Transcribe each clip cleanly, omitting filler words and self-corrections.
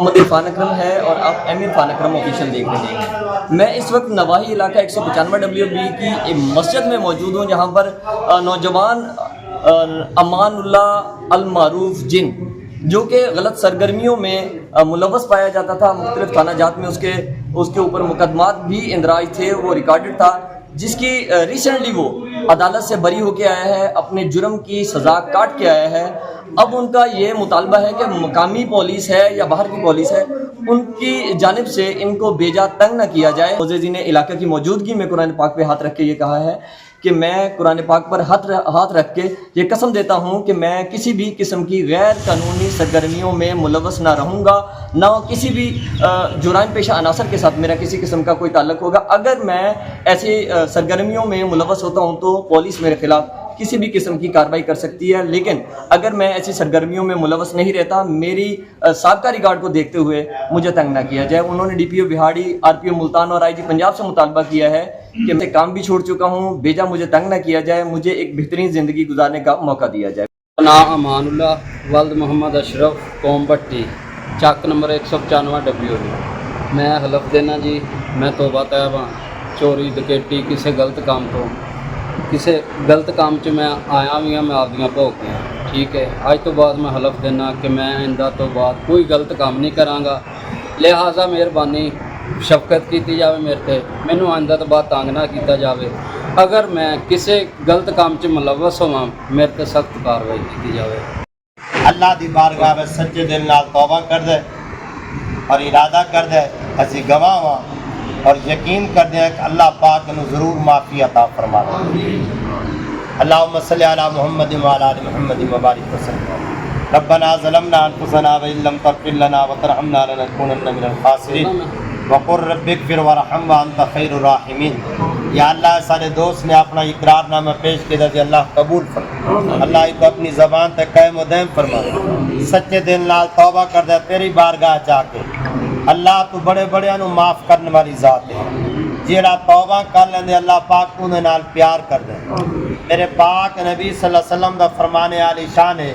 محمد عرفان اکرم ہے اور آپ ایم عرفان اکرم آفیشیل دیکھ رہے ہیں۔ میں اس وقت نواحی علاقہ 195 WB کی ایک مسجد میں موجود ہوں، جہاں پر نوجوان امان اللہ المعروف جن جو کہ غلط سرگرمیوں میں ملوث پایا جاتا تھا، مختلف تھانہ جات میں اس کے اوپر مقدمات بھی اندراج تھے، وہ ریکارڈڈ تھا، جس کی ریسنٹلی وہ عدالت سے بری ہو کے آیا ہے، اپنے جرم کی سزا کاٹ کے آیا ہے۔ اب ان کا یہ مطالبہ ہے کہ مقامی پولیس ہے یا باہر کی پولیس ہے، ان کی جانب سے ان کو بے جا تنگ نہ کیا جائے۔ معززی نے علاقہ کی موجودگی میں قرآن پاک پہ ہاتھ رکھ کے یہ کہا ہے کہ میں قرآن پاک پر ہاتھ رکھ کے یہ قسم دیتا ہوں کہ میں کسی بھی قسم کی غیر قانونی سرگرمیوں میں ملوث نہ رہوں گا، نہ کسی بھی جرائم پیشہ عناصر کے ساتھ میرا کسی قسم کا کوئی تعلق ہوگا۔ اگر میں ایسی سرگرمیوں میں ملوث ہوتا ہوں تو پولیس میرے خلاف کسی بھی قسم کی کارروائی کر سکتی ہے، لیکن اگر میں ایسی سرگرمیوں میں ملوث نہیں رہتا، میری سابقہ ریکارڈ کو دیکھتے ہوئے مجھے تنگ نہ کیا جائے۔ انہوں نے DPO بہاڑی، RPO ملتان اور IG پنجاب سے مطالبہ کیا ہے کہ میں کام بھی چھوڑ چکا ہوں، بیجا مجھے تنگ نہ کیا جائے، مجھے ایک بہترین زندگی گزارنے کا موقع دیا جائے۔ نام امان اللہ ولد محمد اشرف قوم بٹی چک نمبر 195 WB۔ میں حلف دینا جی میں توبہ طیب ہاں، چوری ڈکیٹی کسی غلط کام چ میں آیا بھی ہاں، میں آپ دیاں بھوگ گیا، ٹھیک ہے۔ اج تو بعد میں حلف دینا کہ میں آئندہ تو بعد کوئی غلط کام نہیں کراں گا، لہٰذا مہربانی شفقت کیتی جاوے میرے تے، مینوں آئندہ تو بعد تنگ نہ کیتا جاوے۔ اگر میں کسی غلط کام چ ملوث ہواں میرے تے سخت کاروائی کی جاوے۔ اللہ دی بارگاہ میں سچے دل نال توبہ کر دے اور ارادہ کر دے اسی گواہ ہاں اور یقین کر دیں کہ اللہ پاک انہوں ضرور معافی عطا فرما دے۔ اللہم صلی علی محمد وعلی آل محمد وبارک وسلم۔ ربنا ظلمنا انفسنا وان لم تغفر لنا وترحمنا لنکونن من الخاسرین وقل رب اغفر وارحم وانت خیر الراحمین۔ یا اللہ سارے دوست نے اپنا اقرار نامہ پیش کیا کہ اللہ قبول فرما، اللہ کو اپنی زبان تے قائم و دائم فرما، سچے دل نال توبہ کر دے تیری بارگاہ جا کے۔ اللہ تو بڑے بڑے انو معاف کرنے والی ذات ہے، جیڑا توبہ کر لیندے اللہ پاک تو نے نال پیار کر دے۔ میرے پاک نبی صلی اللہ علیہ وسلم دا فرمانے عالی شان ہے،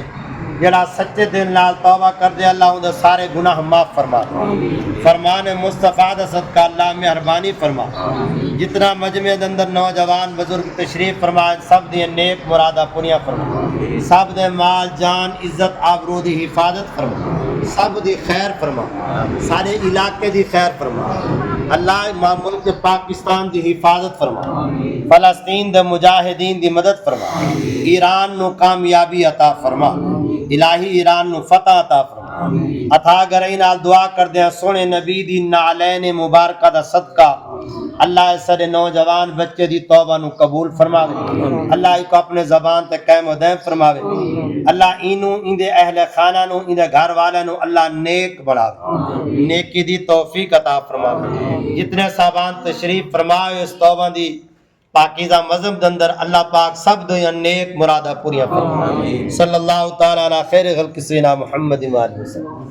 جڑا سچے دل نال توبہ کر دے اللہ اون دے سارے گناہ معاف فرما دے۔ فرمان مصطفیٰ دا صدقہ اللہ مہربانی فرما۔ جتنا مجمع دے اندر نوجوان بزرگ تشریف فرمائے سب دی نیک مرادہ پونیاں فرما، سب دے مال جان عزت آبرو دی حفاظت فرما، سب دی خیر فرما، سارے علاقے دی خیر فرما۔ اللہ ملک پاکستان دی حفاظت فرما، فلسطین دے مجاہدین دی مدد فرما، ایران نو کامیابی عطا فرما، الہی ایران نو فتح عطا فرما۔ عطا گرئی نال دعا کر دیا سونے نبی دی نعلین مبارکہ دا صدقہ اللہ سارے نوجوان بچے دی توبہ نو قبول فرماوے، اللہ کو اپنے زبان تے قائم و دائم فرماوے، اللہ اینو ان دے اہل خانہ نو ان دے گھر والے نو اللہ نیک بڑھاوے، نیکی دی توفیق عطا فرماوے۔ جتنے صاحبان تشریف فرمائے اس توبہ دی پاکیزہ مذہب دے اندر اللہ پاک سب دو نیک مرادہ پوریاں فرمائے۔ صلی اللہ تعالی علی خیر خلق سیدنا محمد وآلہ وسلم۔